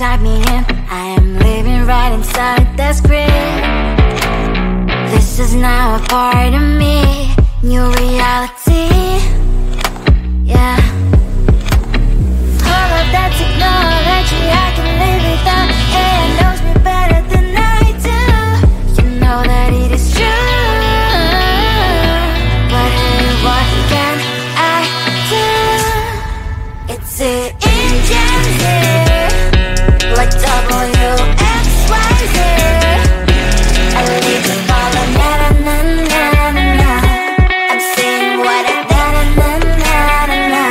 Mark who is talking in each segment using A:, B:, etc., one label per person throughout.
A: type me in. I am living right inside the script. This is now a part of me, new reality. Yeah. All of that technology I can live without. AI knows me better than I do. You know that it is true. But hey, what can I do? It's the engines here, like WXYZ. I leave the ball on na-na-na-na-na-na. I'm saying what I na-na-na-na-na.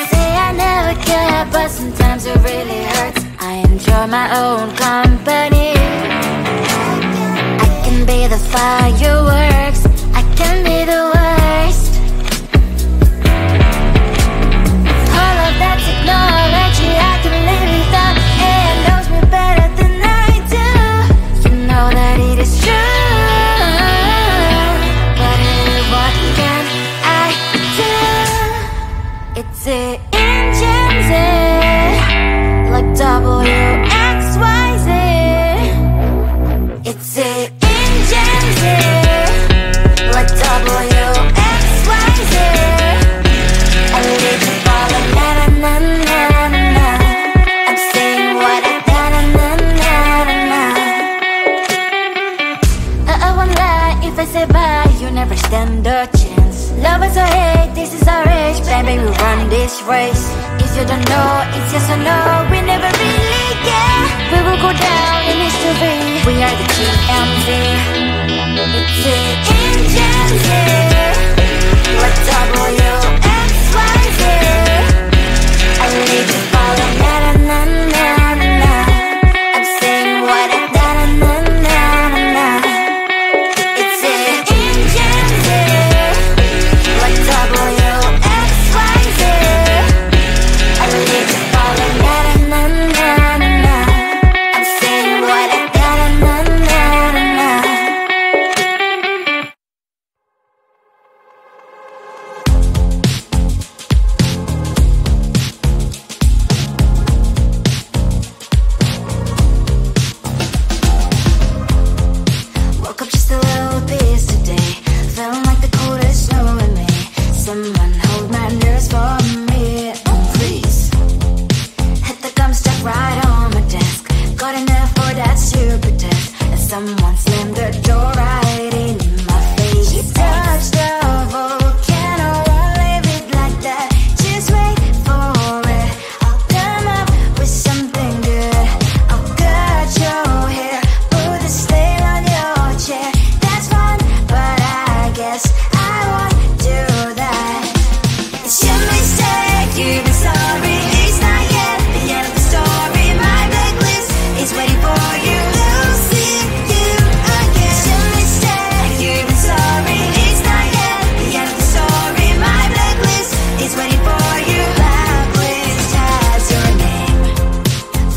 A: Say I never care, but sometimes it really hurts. I enjoy my own company. I can be the fireworks, I can be the worst. All of that technology I can live without. AI knows me better than I do. You know that it is true. But hey, what can I do? It's the engines, like WXYZ. It's the engines, like WXYZ. I live the ball on na-na-na-na-na-na. I'm saying what I na-na-na-na-na-na. I won't lie if I say bye, you never stand a chance. Love us or hate, this is our age. Baby, we run this race. If you don't know, it's yes or no. We never really care. We will go down in history. We are the GMZ. It's the engines, like WXYZ. I leave the ball on na-na-na-na-na-na. I'm saying what I na-na-na-na-na. It's the engines, like WXYZ. I leave the ball on na-na-na-na-na. I'm saying what I na-na-na-na-na. Woke up just a little pissed today. Feeling like the coldest snow in me. Someone hold my nerves for me, oh please. Hit the gum stuck right on my desk. Got enough for that stupid test. And someone slammed the door right in my face. You touched the volcano, won't leave it like that. Just wait for it. I'll come up with something good. I'll cut your hair, put a stain on your chair. That's fun, but I guess I won't do that. It's your mistake, you've been sorry. It's not yet the end of the story. My blacklist is waiting for you. We'll see you again. It's your mistake, you've been sorry. It's not yet the end of the story. My blacklist is waiting for you. Blacklist has your name.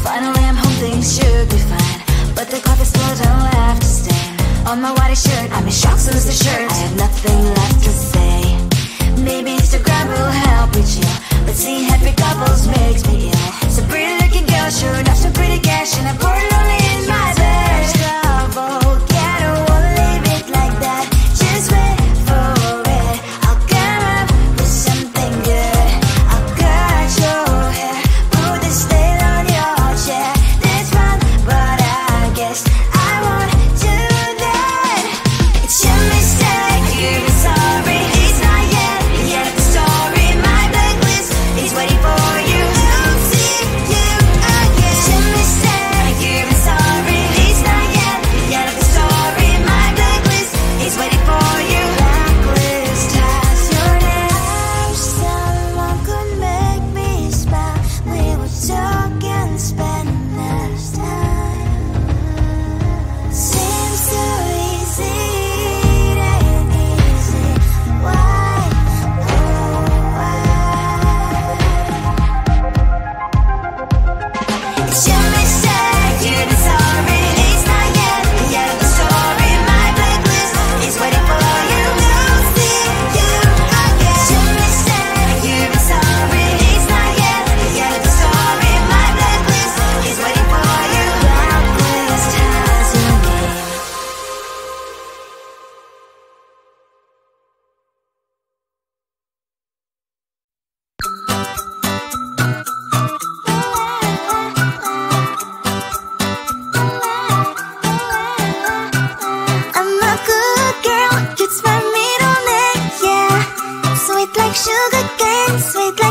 A: Finally, I'm home, things should be fine. But the coffee still don't left to stain. On my white shirt, I'm in shock, so lose the shirt. I have nothing left to say. Maybe Instagram will help with you, but seeing happy couples makes me ill. So pretty looking girl, sure enough, some pretty cash, and I'm bored lonely in my bed. Volcano, won't leave it like that. Just wait for it. I'll come up with something good. I'll cut your hair, put the stain on your chair. That's fun, but I guess I won't do that. It's your mistake, you've been sorry.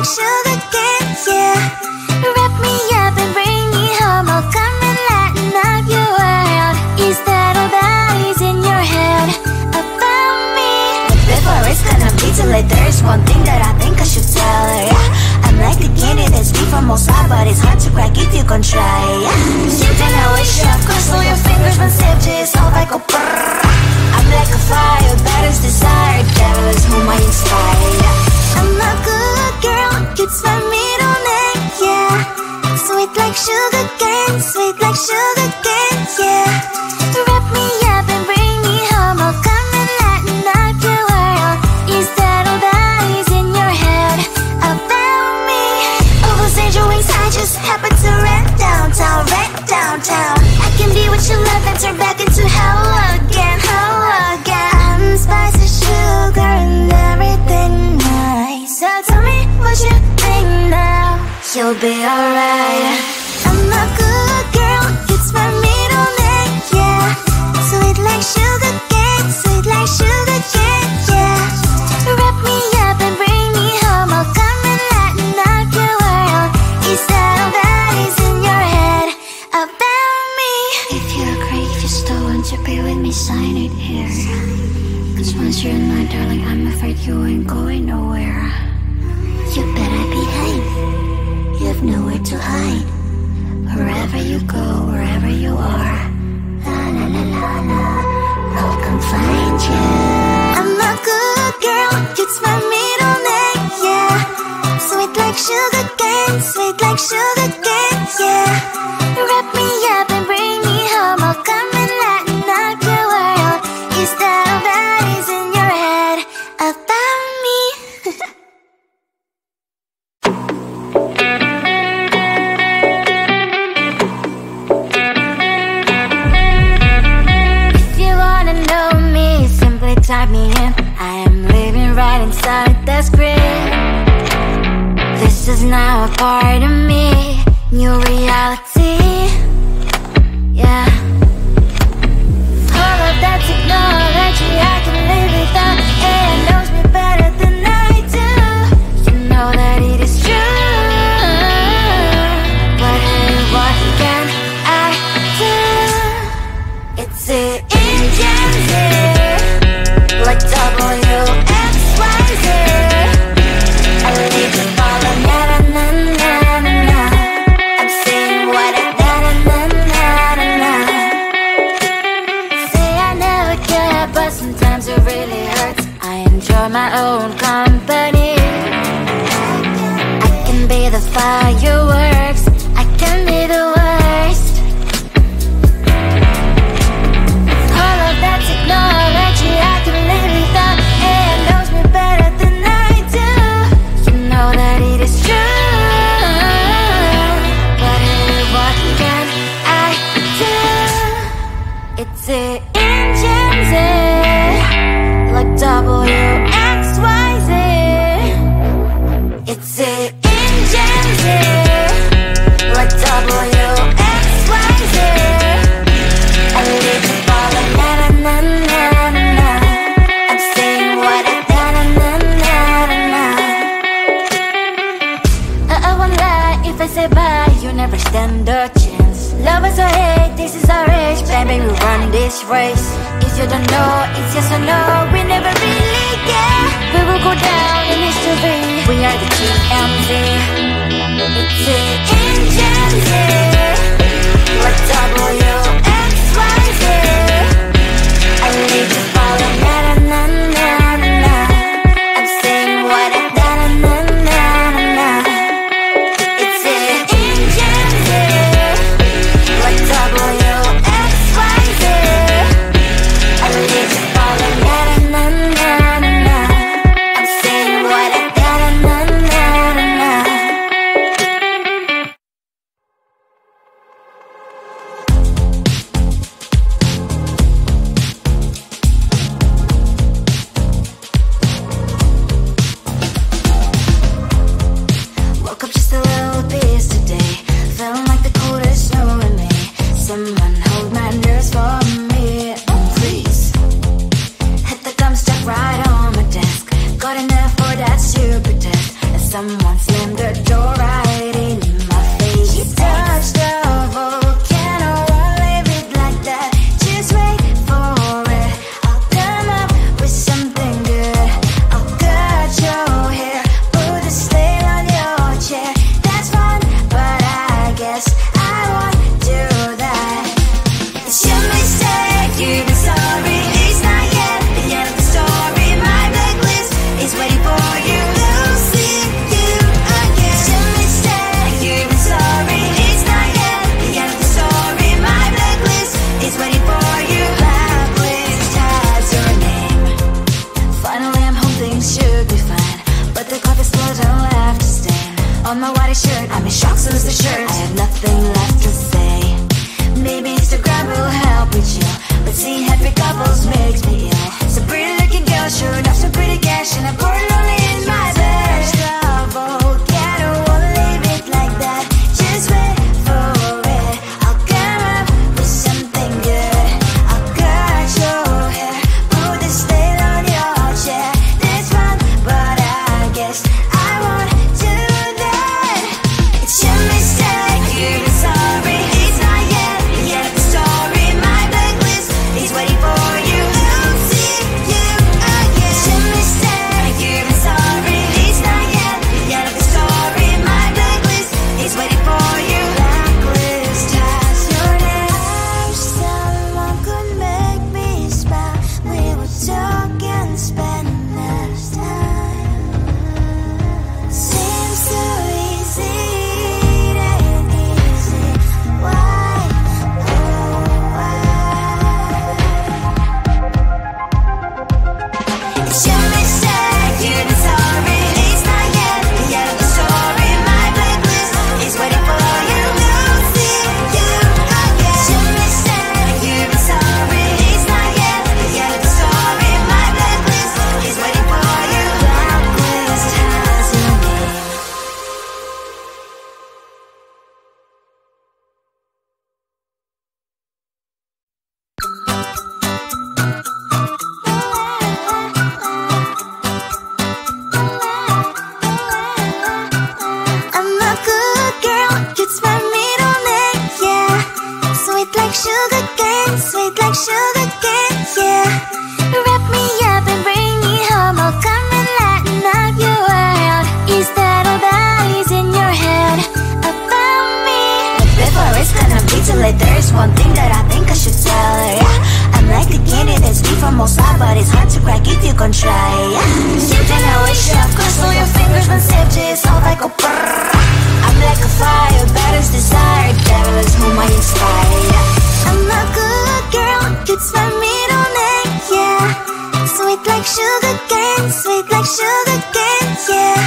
A: sugar cane, yeah. Wrap me up and bring me home, I'll come and lighten up your world. Is that all that is in your head about me? Before it's gonna be too late, there's one thing that I think I should tell her, yeah. I'm like the candy that's deep from most high, but it's hard to crack if you can try, yeah. Something I wish you have crossed all your fingers when savages all like a brrrr. I'm like a fire, that is desire, devil is whom I inspire, yeah. I'm a good girl, it's my middle name, yeah. Sweet like sugar cane, sweet like sugar cane, yeah. Wrap me up and bring me home, I'll come and lighten up your world. Is that all that is in your head about me? Overstand your wings, I just happen to rent downtown, I can be what you love and turn back into hell again, I'm spice and sugar and everything nice. So tell me what you think now, you'll be alright. I'm a good girl, it's my middle name, yeah. Sweet like sugar cane, sweet like sugar cane, yeah. Wrap me up and bring me home, I'll come and lighten up your world. Is that all that is in your head about me? If you agree, just don't want to be with me, sign it here. Cause once you're in my darling, I'm afraid you ain't going nowhere. You better behave, you have nowhere to hide. Wherever you go, wherever you are, la la la la la, I'll come find you. I'm a good girl, it's my middle name, yeah. Sweet like sugar cane, sweet like sugar cane, yeah. Wrap me up and bring me home, I'll come and lighten up your world. Is that all that is in your head about me? If you wanna know me, simply type me in. I am living right inside the script. This is now a part of me, new reality, yeah. All of that technology I can live without, and it knows me better than I do. You know that it is true, but hey, what can I do? It's the engines here, like WXYZ. I live in all of na-na-na-na-na-na. I'm saying what I na-na-na-na-na. Say I never care, but sometimes it really hurts. I enjoy my own company. I can be the fireworks, I can be the worst. All of that technology I can live without, and it knows me better than I do. You know that it is true, but hey, what can I do? It's the engines, like WXYZ. It's the engines, like WXYZ. I live in all of na-na-na-na-na-na. I'm saying what I na-na-na-na-na-na. I won't lie if I say bye, you never stand a chance. Love is or hate, this is our age, baby, we run this race. If you don't know, it's yes or no, we never really care. We will go down in history, we are the TMZ. It's the engines here, like WXYZ. I live to follow na-na-na-na-na-na. I'm saying what I na-na-na-na-na-na. It's the engines here, like WXYZ. I live to follow na-na-na-na-na-na. I'm saying what I na-na-na-na-na-na. slammed the door right in my face. You touched the volcano, won't leave it like that. Just wait for it. I'll come up with something good. I'll cut your hair, put a slate on your chair. That's fun, but I guess I won't do that. It's your mistake, you've been sorry. It's not yet the end of the story. My blacklist is waiting for you. Losing you again. It's your mistake, you've been sorry. It's not yet the end of the story. My blacklist is waiting for you. Blacklist has your name. Finally, I'm home, things should be fine, but the clock is still don't left to stain on my white shirt. I'm in shock, so lose the shirt. I have nothing left to say. Maybe Instagram will help with you, but seeing happy couples makes me ill. Some pretty looking girl showing off some pretty cash, and I'm bored lonely in my bed. Volcano, won't leave it like that. Just wait for it. I'll come up with something good. I'll cut your hair, put the slate on your chair. That's fun, but I guess I won't do that. It's your mistake, you've been sorry. It's not yet the end of the story. My blacklist is waiting for you. Losing you again. It's your mistake, you've been sorry. It's not yet the end of the story. My blacklist is waiting for you. Blacklist has your name. I wish someone could make me smile. We would talk and spend less time. Seems so easy, it ain't easy. Why, oh why? It's your mistake, you've been sorry. It's not yet the end of the story. My blacklist is waiting for you. Losing you again. It's your mistake, you've been sorry. It's not yet the end of the story. My blacklist is waiting for you. Blacklist has your name. I'm a good girl, it's my middle name, yeah. Sweet like sugar cane, sweet like sugar cane, yeah. Wrap me up and bring me home, I'll come and lighten up your world. Is that all that is in your head about me? Before it's gonna be too late, there's one thing that I think I should tell her, yeah. I'm like the candy that's deep from outside, but it's hard to crack if you can try, yeah. You can always shove, cross all your fingers when safety is all like a brrrr. I'm like a fire, battles desire, devil is whom I inspire, yeah. I'm a good girl, it's my middle name, yeah. Sweet like sugar cane, sweet like sugar cane, yeah.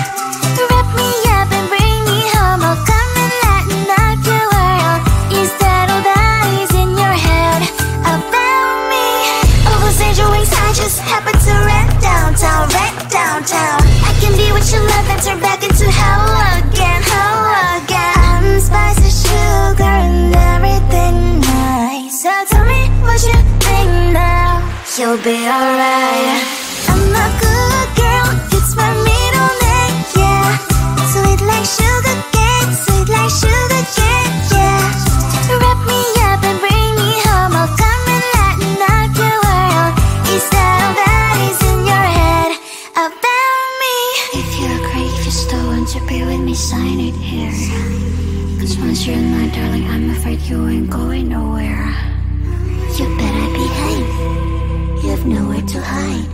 A: Wrap me up and bring me home, I'll come and lighten up your world. Is that all that is in your head about me? Overstand your wings, I just happen to rent downtown, I can be what you love and turn back into hell again, I'm spicy sugar and everything nice. So tell me what you think now. You'll be alright. I'm a good girl, it's my middle name, yeah. Sweet like sugar cane, sweet like sugar cane, yeah. Wrap me up and bring me home, I'll come and lighten up your world. Is that all that is in your head about me? If you're great, just don't want to be with me, sign it here. Cause once you're in my darling, I'm afraid you ain't going nowhere. You better behave, you have nowhere to hide.